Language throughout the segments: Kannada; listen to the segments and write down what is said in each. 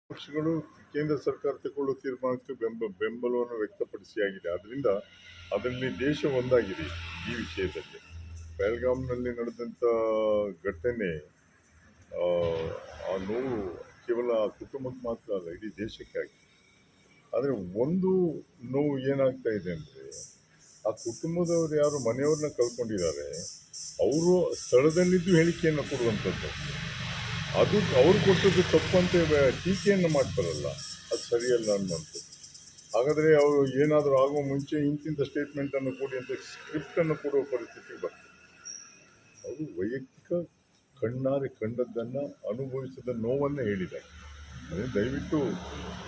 ಪಕ್ಷಗಳು ಕೇಂದ್ರ ಸರ್ಕಾರ ತಗೊಳ್ಳುವ ತೀರ್ಮಾನಕ್ಕೆ ಬೆಂಬಲವನ್ನು ವ್ಯಕ್ತಪಡಿಸಿಯಾಗಿದೆ. ಆದ್ದರಿಂದ ಅದರಲ್ಲಿ ದೇಶ ಒಂದಾಗಿದೆ ಈ ವಿಷಯದಲ್ಲಿ. ಪಹಲ್ಗಾಮ್ನಲ್ಲಿ ನಡೆದಂಥ ಘಟನೆ, ಆ, ಆ ನೋವು ಕೇವಲ ಆ ಕುಟುಂಬಕ್ಕೆ ಮಾತ್ರ ಅಲ್ಲ, ಇಡೀ ದೇಶಕ್ಕೆ ಆಗಿದೆ. ಆದರೆ ಒಂದು ನೋವು ಏನಾಗ್ತಾ ಇದೆ ಅಂದರೆ, ಆ ಕುಟುಂಬದವರು ಯಾರು ಮನೆಯವ್ರನ್ನ ಕಳ್ಕೊಂಡಿದ್ದಾರೆ, ಅವರು ಸ್ಥಳದಲ್ಲಿದ್ದು ಹೇಳಿಕೆಯನ್ನು ಕೊಡುವಂಥದ್ದು, ಅದು ಅವ್ರು ಕೊಟ್ಟದ್ದು ತಪ್ಪಂತೆ ಟೀಕೆಯನ್ನು ಮಾಡ್ತಾರಲ್ಲ, ಅದು ಸರಿಯಲ್ಲ ಅನ್ನುವಂಥದ್ದು. ಹಾಗಾದರೆ ಅವರು ಏನಾದರೂ ಆಗುವ ಮುಂಚೆ ಇಂತಿಂಥ ಸ್ಟೇಟ್ಮೆಂಟನ್ನು ಕೊಡಿ ಅಂತ ಸ್ಕ್ರಿಪ್ಟನ್ನು ಕೊಡುವ ಪರಿಸ್ಥಿತಿಗೆ ಬರ್ತದೆ. ಅವರು ವೈಯಕ್ತಿಕ ಕಣ್ಣಾರೆ ಕಂಡದ್ದನ್ನು ಅನುಭವಿಸಿದ ನೋವನ್ನು ಹೇಳಿದ್ದಾರೆ. ಅದೇ ದಯವಿಟ್ಟು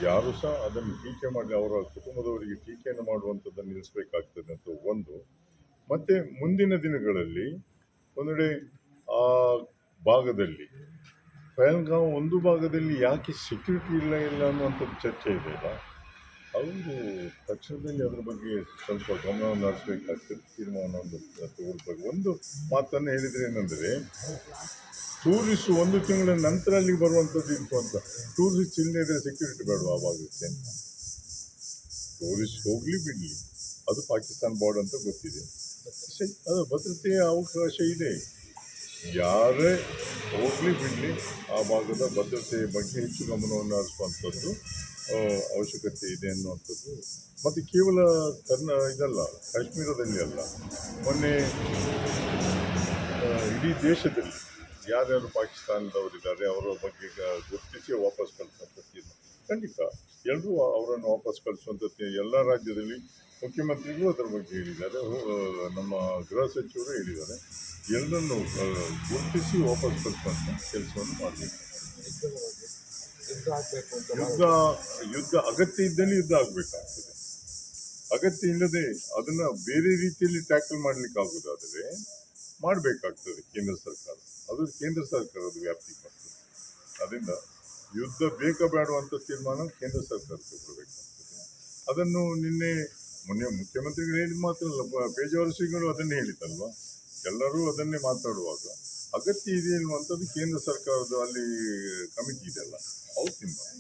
ಯಾರು ಸಹ ಅದನ್ನು ಟೀಕೆ ಮಾಡಿ ಅವರ ಕುಟುಂಬದವರಿಗೆ ಟೀಕೆಯನ್ನು ಮಾಡುವಂಥದ್ದನ್ನು ನಿಲ್ಲಿಸಬೇಕಾಗ್ತದೆ ಅಂತ ಒಂದು. ಮತ್ತು ಮುಂದಿನ ದಿನಗಳಲ್ಲಿ ಒಂದೆಡೆ ಆ ಭಾಗದಲ್ಲಿ ಪಹಲ್ಗಾಮ್ ಒಂದು ಭಾಗದಲ್ಲಿ ಯಾಕೆ ಸೆಕ್ಯೂರಿಟಿ ಇಲ್ಲ ಅನ್ನುವಂಥದ್ದು ಚರ್ಚೆ ಇದೆ ಅಲ್ಲ, ಅವರು ತಕ್ಷಣದಲ್ಲಿ ಅದರ ಬಗ್ಗೆ ಸ್ವಲ್ಪ ಗಮನವನ್ನು ಹರಿಸಬೇಕಾಗ್ತದೆ, ತೀರ್ಮಾನವನ್ನು ತಗೊಳ್ಬೇಕು. ಒಂದು ಮಾತನ್ನು ಹೇಳಿದರೆ ಏನಂದರೆ, ಟೂರಿಸ್ಟ್ ಒಂದು ತಿಂಗಳ ನಂತರ ಅಲ್ಲಿಗೆ ಬರುವಂಥದ್ದು ಇತ್ತು ಅಂತ. ಟೂರಿಸ್ಟ್ ಇಲ್ಲದೇ ಇದ್ರೆ ಸೆಕ್ಯೂರಿಟಿ ಬೇಡವಾ ಆ ಭಾಗಕ್ಕೆ ಅಂತ? ಟೂರಿಸ್ಟ್ ಹೋಗಲಿ ಬಿಡಲಿ, ಅದು ಪಾಕಿಸ್ತಾನ ಬಾರ್ಡರ್ ಅಂತ ಗೊತ್ತಿದೆ, ಅದು ಭದ್ರತೆಯ ಅವಕಾಶ ಇದೆ. ಯಾರೇ ಹೋಗಲಿ ಬಿಡಲಿ, ಆ ಭಾಗದ ಭದ್ರತೆಯ ಬಗ್ಗೆ ಹೆಚ್ಚು ಗಮನವನ್ನು ಹರಿಸುವಂಥದ್ದು ಅವಶ್ಯಕತೆ ಇದೆ ಅನ್ನುವಂಥದ್ದು. ಮತ್ತು ಕೇವಲ ಇದಲ್ಲ, ಕಾಶ್ಮೀರದಲ್ಲಿ ಅಲ್ಲ, ಮೊನ್ನೆ ಇಡೀ ದೇಶದಲ್ಲಿ ಯಾರ್ಯಾರು ಪಾಕಿಸ್ತಾನದವರಿದ್ದಾರೆ ಅವರ ಬಗ್ಗೆ ಗುರುತಿಸಿ ವಾಪಸ್ ಕಳಿಸುವಂಥದ್ದು ಖಂಡಿತ ಎಲ್ಲರೂ ಅವರನ್ನು ವಾಪಸ್ ಕಳಿಸುವಂಥದ್ದು. ಎಲ್ಲ ರಾಜ್ಯದಲ್ಲಿ ಮುಖ್ಯಮಂತ್ರಿಗಳು ಅದರ ಬಗ್ಗೆ ಹೇಳಿದ್ದಾರೆ, ನಮ್ಮ ಗೃಹ ಸಚಿವರು ಹೇಳಿದ್ದಾರೆ. ಎಲ್ಲರನ್ನು ಗುರುತಿಸಿ ವಾಪಸ್ ಕಳಿಸುವಂಥ ಕೆಲಸವನ್ನು ಮಾಡಬೇಕು. ಯುದ್ಧ ಅಗತ್ಯ ಇದ್ದಲ್ಲಿ ಯುದ್ಧ ಆಗಬೇಕಾಗ್ತದೆ. ಅಗತ್ಯ ಇಲ್ಲದೆ ಅದನ್ನು ಬೇರೆ ರೀತಿಯಲ್ಲಿ ಟ್ಯಾಕಲ್ ಮಾಡಲಿಕ್ಕೆ ಆಗೋದಾದರೆ ಮಾಡಬೇಕಾಗ್ತದೆ ಕೇಂದ್ರ ಸರ್ಕಾರ. ಅದು ಕೇಂದ್ರ ಸರ್ಕಾರದ ವ್ಯಾಪ್ತಿಗೆ ಬರ್ತದೆ. ಅದರಿಂದ ಯುದ್ಧ ಬೇಡವಂಥ ತೀರ್ಮಾನ ಕೇಂದ್ರ ಸರ್ಕಾರ ತಗೊಳ್ಬೇಕಾಗ್ತದೆ. ಅದನ್ನು ಮೊನ್ನೆ ಮುಖ್ಯಮಂತ್ರಿಗಳು ಹೇಳಿದ ಮಾತ್ರ ಅಲ್ಲ, ಪೇಜಾವರ ಶ್ರೀಗಳು ಅದನ್ನೇ ಹೇಳಿದ್ದಲ್ವ. ಎಲ್ಲರೂ ಅದನ್ನೇ ಮಾತಾಡುವಾಗ ಅಗತ್ಯ ಇದೆ ಅನ್ನುವಂಥದ್ದು ಕೇಂದ್ರ ಸರ್ಕಾರದ ಅಲ್ಲಿ ಕಮಿಟಿ ಇದೆಯಲ್ಲ, ಅವ್ರು ತೀರ್ಮಾನ